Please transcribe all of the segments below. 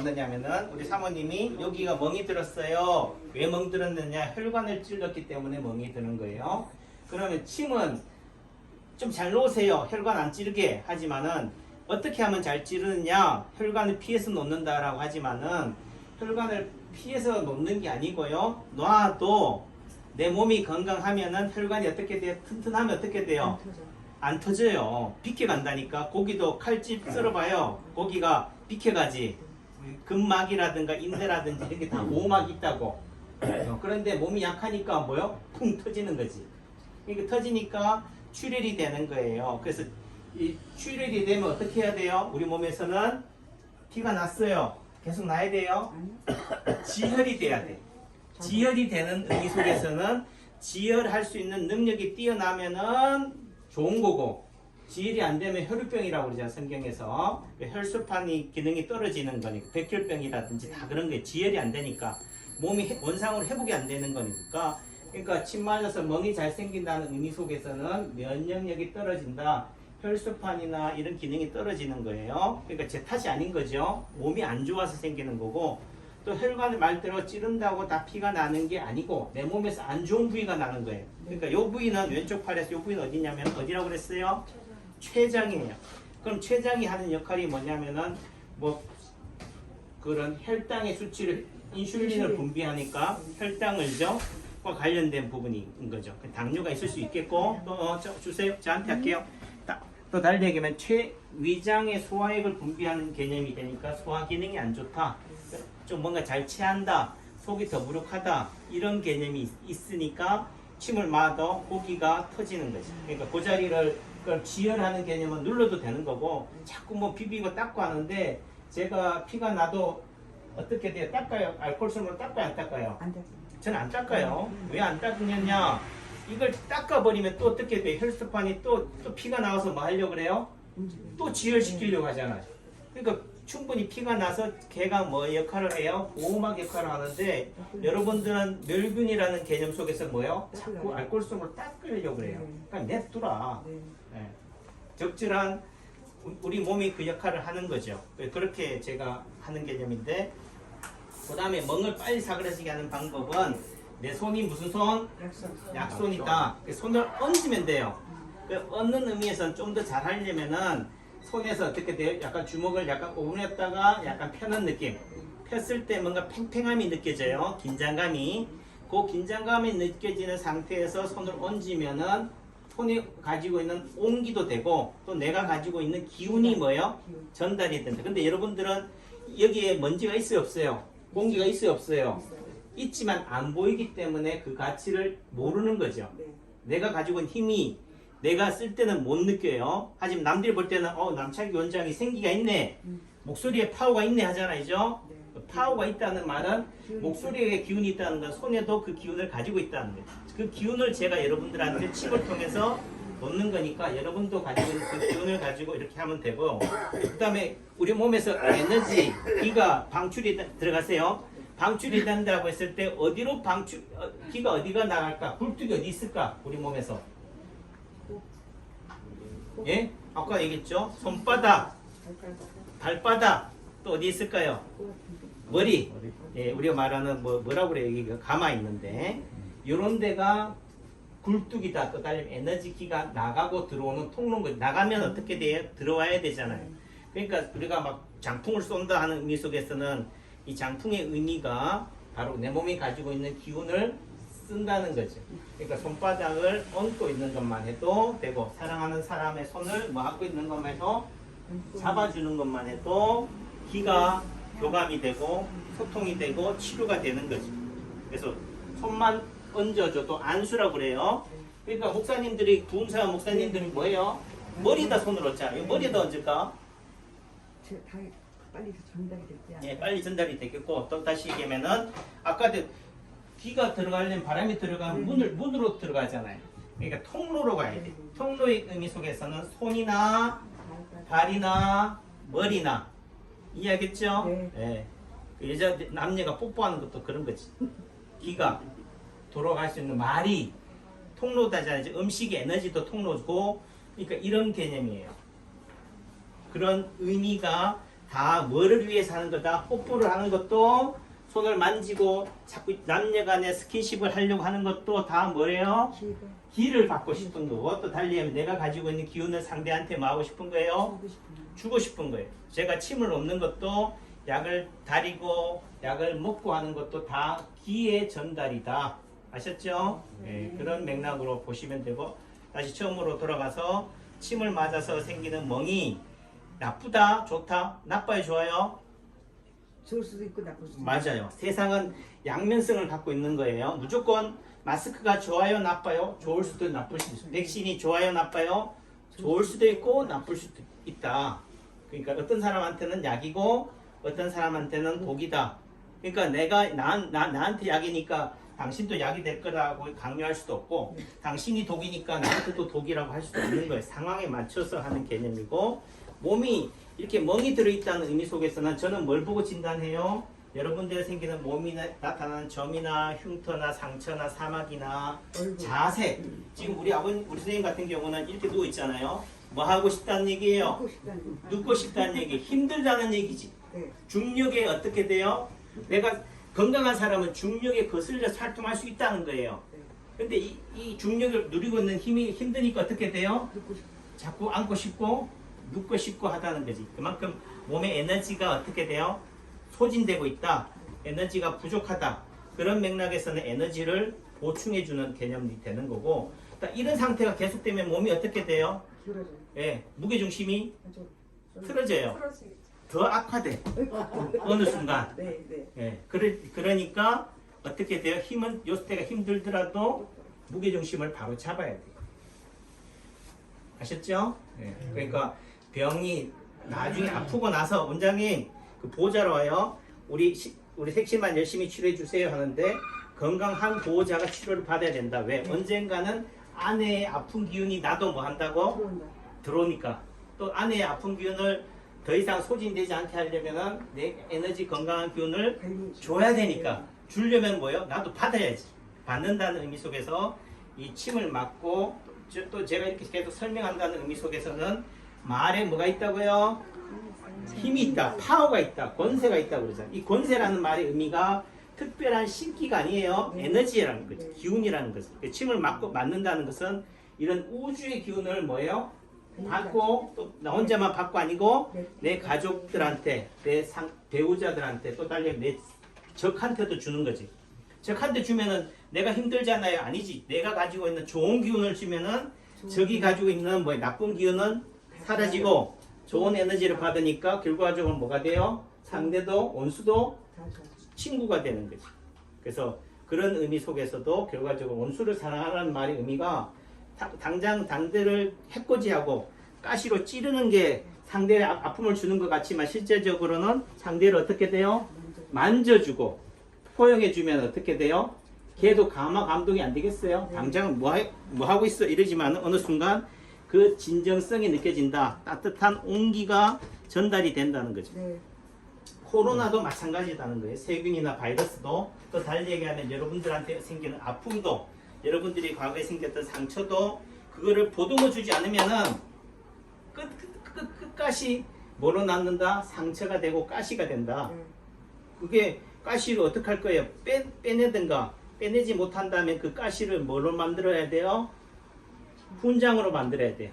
뭐냐면은 우리 사모님이 여기가 멍이 들었어요. 왜 멍 들었느냐? 혈관을 찔렀기 때문에 멍이 드는 거예요. 그러면 침은 좀 잘 놓으세요. 혈관 안 찌르게. 하지만은 어떻게 하면 잘 찌르느냐? 혈관을 피해서 놓는다라고 하지만은 혈관을 피해서 놓는 게 아니고요. 놔도 내 몸이 건강하면은 혈관이 어떻게 돼요? 튼튼하면 어떻게 돼요? 안 터져요. 비켜간다니까. 고기도 칼집 썰어봐요. 고기가 비켜가지. 근막이라든가 인대라든지 이렇게 다 보호막이 있다고. 그런데 몸이 약하니까 뭐요? 퉁 터지는 거지. 이게 터지니까 출혈이 되는 거예요. 그래서 이 출혈이 되면 어떻게 해야 돼요? 우리 몸에서는 피가 났어요. 계속 나야 돼요. 지혈이 돼야 돼. 지혈이 되는 의미 속에서는 지혈할 수 있는 능력이 뛰어나면은 좋은 거고, 지혈이 안 되면 혈우병이라고 그러잖아, 성경에서. 혈소판이 기능이 떨어지는 거니까, 백혈병이라든지 다 그런 게 지혈이 안 되니까, 몸이 원상으로 회복이 안 되는 거니까. 그러니까 침 맞아서 멍이 잘 생긴다는 의미 속에서는 면역력이 떨어진다, 혈소판이나 이런 기능이 떨어지는 거예요. 그러니까 제 탓이 아닌 거죠. 몸이 안 좋아서 생기는 거고, 또 혈관을 말대로 찌른다고 다 피가 나는 게 아니고 내 몸에서 안 좋은 부위가 나는 거예요. 그러니까 요 부위는 왼쪽 팔에서 요 부위는 어디냐면 어디라고 그랬어요? 췌장이에요. 그럼 췌장이 하는 역할이 뭐냐면은 뭐 그런 혈당의 수치를 인슐린을 분비하니까 혈당을죠. 과 관련된 부분인 거죠. 당뇨가 있을 수 있겠고 또 주세요. 저한테 할게요. 또 다른 얘기하면 위장의 소화액을 분비하는 개념이 되니까 소화 기능이 안 좋다. 좀 뭔가 잘 체한다. 속이 더부룩하다. 이런 개념이 있으니까 침을 맞아도 고기가 터지는 거죠. 그러니까 그 자리를 지혈하는 개념은 눌러도 되는 거고 자꾸 뭐 비비고 닦고 하는데 제가 피가 나도 어떻게 돼요? 닦아요? 알코올솜으로 닦아요? 안 닦아요? 안 닦아요. 저는 안 닦아요. 왜 안 닦느냐? 이걸 닦아버리면 또 어떻게 돼? 혈소판이 또 피가 나와서 뭐 하려고 그래요? 또 지혈시키려고 하잖아요. 그러니까 충분히 피가 나서 걔가 뭐 역할을 해요? 보호막 역할을 하는데 여러분들은 멸균이라는 개념 속에서 뭐예요? 자꾸 알코올솜으로 닦으려고 그래요. 그러니까 냅두라. 네. 적절한 우리 몸이 그 역할을 하는 거죠. 그렇게 제가 하는 개념인데 그 다음에 멍을 빨리 사그라지게 하는 방법은 내 손이 무슨 손? 약손이다. 손을 얹으면 돼요. 얹는 의미에서는 좀 더 잘 하려면은 손에서 어떻게 돼요? 약간 주먹을 약간 오므렸다가 약간 펴는 느낌. 폈을 때 뭔가 팽팽함이 느껴져요. 긴장감이. 그 긴장감이 느껴지는 상태에서 손을 얹으면은 손이 가지고 있는 온기도 되고 또 내가 가지고 있는 기운이 뭐예요? 전달이 된다. 근데 여러분들은 여기에 먼지가 있어요? 없어요? 공기가 있어요? 없어요? 있지만 안 보이기 때문에 그 가치를 모르는 거죠. 내가 가지고 있는 힘이 내가 쓸 때는 못 느껴요. 하지만 남들이 볼 때는 남창기 원장이 생기가 있네. 목소리에 파워가 있네 하잖아요. 파워가 있다는 말은 목소리에 기운이 있다는 건 손에도 그 기운을 가지고 있다는 거예요. 그 기운을 제가 여러분들한테 칩을 통해서 놓는 거니까 여러분도 가지고 있는 그 기운을 가지고 이렇게 하면 되고 그 다음에 우리 몸에서 에너지, 기가 방출이 들어가세요. 방출이 된다고 했을 때 어디로 기가 어디가 나갈까? 굴뚝이 어디 있을까? 우리 몸에서. 예? 아까 얘기했죠? 손바닥, 발바닥, 또 어디 있을까요? 머리. 예, 우리가 말하는 뭐라고 그래요? 여기 가마 있는데 이런 데가 굴뚝이다. 또 다른 에너지기가 나가고 들어오는 통로인 거죠. 나가면 어떻게 돼요? 들어와야 되잖아요. 그러니까 우리가 막 장풍을 쏜다 하는 의미 속에서는 이 장풍의 의미가 바로 내 몸이 가지고 있는 기운을 쓴다는 거죠. 그러니까 손바닥을 얹고 있는 것만 해도 되고 사랑하는 사람의 손을 안고 있는 것만 해도 잡아주는 것만 해도 기가 교감이 되고 소통이 되고 치료가 되는 거죠. 그래서 손만 얹어줘도 안수라고 그래요. 그러니까 목사님들이 부흥사 목사님들이 뭐예요? 머리에다 손을 얹잖아요. 머리에다 얹을까? 빨리 전달이 됐지. 예, 빨리 전달이 되겠고 또 다시 얘기하면은 아까도 기가 들어가려면 바람이 들어가면 문으로 들어가잖아요. 그러니까 통로로 가야 돼. 통로의 의미 속에서는 손이나 발이나 머리나 이해하겠죠? 네. 예. 여자 남녀가 뽀뽀하는 것도 그런 거지. 기가 돌아갈 수 있는 말이 통로다잖아요. 음식의 에너지도 통로고 그러니까 이런 개념이에요. 그런 의미가 다 뭐를 위해서 하는 거다? 뽀뽀를 하는 것도 손을 만지고 자꾸 남녀간에 스킨십을 하려고 하는 것도 다 뭐예요? 기를 받고 싶은 거고 또 달리 내가 가지고 있는 기운을 상대한테 뭐 하고 싶은 거예요? 주고 싶은 거예요. 제가 침을 놓는 것도 약을 다리고 약을 먹고 하는 것도 다 기의 전달이다. 아셨죠? 네, 그런 맥락으로 보시면 되고 다시 처음으로 돌아가서 침을 맞아서 생기는 멍이 나쁘다, 좋다, 나빠요, 좋아요? 좋을 수도 있고 나쁠 수도 있고. 맞아요. 세상은 양면성을 갖고 있는 거예요. 무조건 마스크가 좋아요, 나빠요? 좋을 수도 나쁠 수도 있어요. 백신이 좋아요, 나빠요? 좋을 수도 있고 나쁠 수도 있다. 그러니까 어떤 사람한테는 약이고 어떤 사람한테는 독이다. 그러니까 내가 나한테 약이니까 당신도 약이 될 거라고 강요할 수도 없고 당신이 독이니까 나한테도 독이라고 할 수도 없는 거예요. 상황에 맞춰서 하는 개념이고 몸이 이렇게 멍이 들어있다는 의미 속에서는 저는 뭘 보고 진단해요? 여러분들에 생기는 몸이 나타나는 점이나 흉터나 상처나 사막이나 자세. 지금 우리 선생님 같은 경우는 이렇게 누워 있잖아요. 뭐 하고 싶다는 얘기예요? 눕고 싶다는 얘기. 힘들다는 얘기지. 네. 중력에 어떻게 돼요? 내가 건강한 사람은 중력에 거슬려서 활동할 수 있다는 거예요. 근데 이 중력을 누리고 있는 힘이 힘드니까 어떻게 돼요? 자꾸 앉고 싶고 눕고 싶고 하다는 거지. 그만큼 몸의 에너지가 어떻게 돼요? 소진되고 있다. 에너지가 부족하다. 그런 맥락에서는 에너지를 보충해주는 개념이 되는 거고 그러니까 이런 상태가 계속되면 몸이 어떻게 돼요? 예, 무게중심이 틀어져요. 더 악화돼. 어느 순간. 네, 네. 예, 그러니까 어떻게 돼요? 힘은 요때가 힘들더라도 무게중심을 바로 잡아야 돼요. 아셨죠? 예, 그러니까 병이 나중에 아프고 나서 원장님 그 보호자로 와요. 우리 색시만 열심히 치료해 주세요 하는데 건강한 보호자가 치료를 받아야 된다. 왜? 언젠가는 아내의 아픈 기운이 나도 뭐 한다고? 들어오니까. 또 아내의 아픈 기운을 더 이상 소진되지 않게 하려면 내 에너지 건강한 기운을 줘야 되니까. 주려면 뭐요? 나도 받아야지. 받는다는 의미 속에서 이 침을 맞고 또 제가 이렇게 계속 설명한다는 의미 속에서는 말에 뭐가 있다고요? 힘이 있다, 파워가 있다, 권세가 있다 그러잖아요. 이 권세라는 말의 의미가 특별한 신기가 아니에요. 에너지라는 거죠. 기운이라는 것은. 침을 맞는다는 것은 이런 우주의 기운을 뭐예요? 받고 또 나 혼자만 받고 아니고 내 가족들한테, 내 배우자들한테 또 달리 내 적한테도 주는 거지. 적한테 주면은 내가 힘들잖아요. 아니지. 내가 가지고 있는 좋은 기운을 주면은 적이 가지고 있는 뭐 나쁜 기운은 사라지고 좋은 에너지를 받으니까 결과적으로 뭐가 돼요? 상대도 원수도 친구가 되는 거지. 그래서 그런 의미 속에서도 결과적으로 원수를 사랑하라는 말의 의미가 당장 당대를 해코지하고 가시로 찌르는 게 상대의 아픔을 주는 것 같지만 실제적으로는 상대를 어떻게 돼요? 만져주고 포용해주면 어떻게 돼요? 걔도 감동이 안 되겠어요? 당장 뭐 하고 있어? 이러지만 어느 순간 그 진정성이 느껴진다. 따뜻한 온기가 전달이 된다는 거죠. 네. 코로나도 마찬가지다는 거예요. 세균이나 바이러스도 또 달리 얘기하면 여러분들한테 생기는 아픔도 여러분들이 과거에 생겼던 상처도 그거를 보듬어 주지 않으면은 끝까지 뭐로 남는다? 상처가 되고 가시가 된다. 그게 가시를 어떻게 할 거예요? 빼내든가 빼내지 못한다면 그 가시를 뭐로 만들어야 돼요? 훈장으로 만들어야 돼요.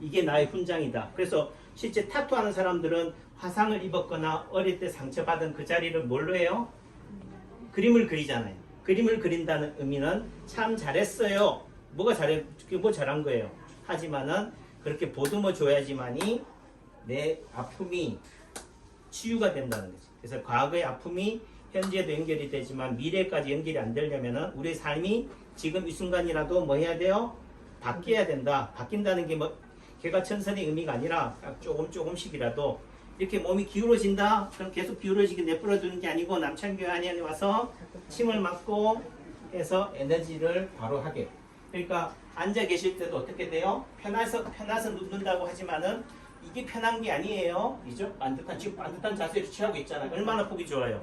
이게 나의 훈장이다. 그래서 실제 타투하는 사람들은 화상을 입었거나 어릴 때 상처받은 그 자리를 뭘로 해요? 그림을 그리잖아요. 그림을 그린다는 의미는 참 잘했어요. 뭐가 잘한 거예요. 하지만은 그렇게 보듬어 줘야지만이 내 아픔이 치유가 된다는 거죠. 그래서 과거의 아픔이 현재도 연결이 되지만 미래까지 연결이 안 되려면은 우리 삶이 지금 이 순간이라도 뭐 해야 돼요? 바뀌어야 된다. 바뀐다는 게 뭐 개가천선의 의미가 아니라 조금씩이라도 이렇게 몸이 기울어진다? 그럼 계속 기울어지게 내버려 두는 게 아니고 남창교회 안에 와서 침을 맞고 해서 에너지를 바로 하게. 그러니까 앉아 계실 때도 어떻게 돼요? 편해서 눕는다고 하지만은 이게 편한 게 아니에요. 이죠? 지금 반듯한 자세를 취하고 있잖아요. 얼마나 보기 좋아요.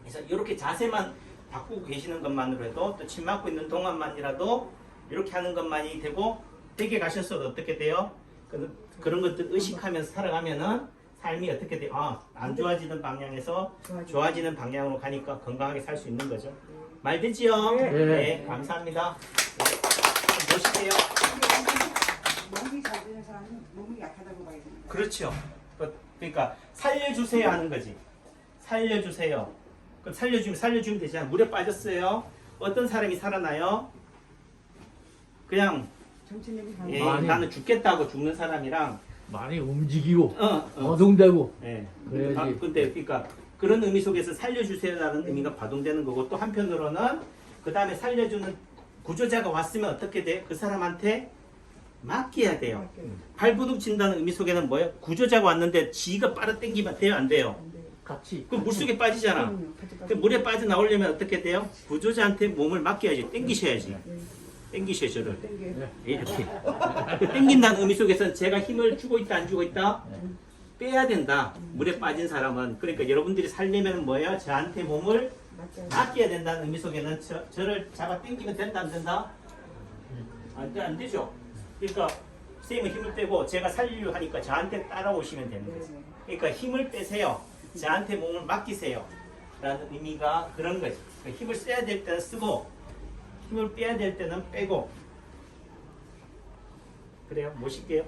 그래서 이렇게 자세만 바꾸고 계시는 것만으로 해도 또 침 맞고 있는 동안만이라도 이렇게 하는 것만이 되고 댁에 가셨어도 어떻게 돼요? 그런 것들 의식하면서 살아가면은 삶이 어떻게 돼? 안 좋아지는 방향에서 좋아지는 방향으로 가니까 건강하게 살 수 있는 거죠. 말 되지요? 네. 감사합니다. 네. 보실게요. 몸이 잘 되는 사람은 몸이 약하다고 봐야 됩니다. 그렇죠. 그러니까 살려주세요 하는 거지. 살려주세요. 그럼 살려주면 되잖아. 물에 빠졌어요. 어떤 사람이 살아나요? 그냥 정신력이 강한 많이. 나는 죽겠다고 죽는 사람이랑 많이 움직이고 어. 어동되고 예. 그래야지. 근데 그러니까 그런 의미 속에서 살려주세요라는 의미가 발동되는 거고 또 한편으로는 그 다음에 살려주는 구조자가 왔으면 어떻게 돼? 그 사람한테 맡겨야 돼요. 발부둥 친다는 의미 속에는 뭐예요? 구조자가 왔는데 지가 빨아 당기면 돼요, 안 돼요? 같이 그럼 물속에 빠지잖아. 그 물에 빠져 나오려면 어떻게 돼요? 구조자한테 몸을 맡겨야지, 당기셔야지. 당기셔야 저를. 이렇게. 그 당긴다는 의미 속에서는 제가 힘을 주고 있다, 안 주고 있다? 빼야 된다. 물에 빠진 사람은. 그러니까 여러분들이 살려면 뭐예요? 저한테 몸을 맡겨야 된다는 의미 속에는 저를 잡아 당기면 된다, 안 된다? 안 되죠. 그러니까 선생님은 힘을 빼고 제가 살리려 하니까 저한테 따라오시면 되는 거죠. 그러니까 힘을 빼세요. 저한테 몸을 맡기세요. 라는 의미가 그런 거지. 그러니까 힘을 써야 될 때는 쓰고 힘을 빼야 될 때는 빼고. 그래요? 모실게요.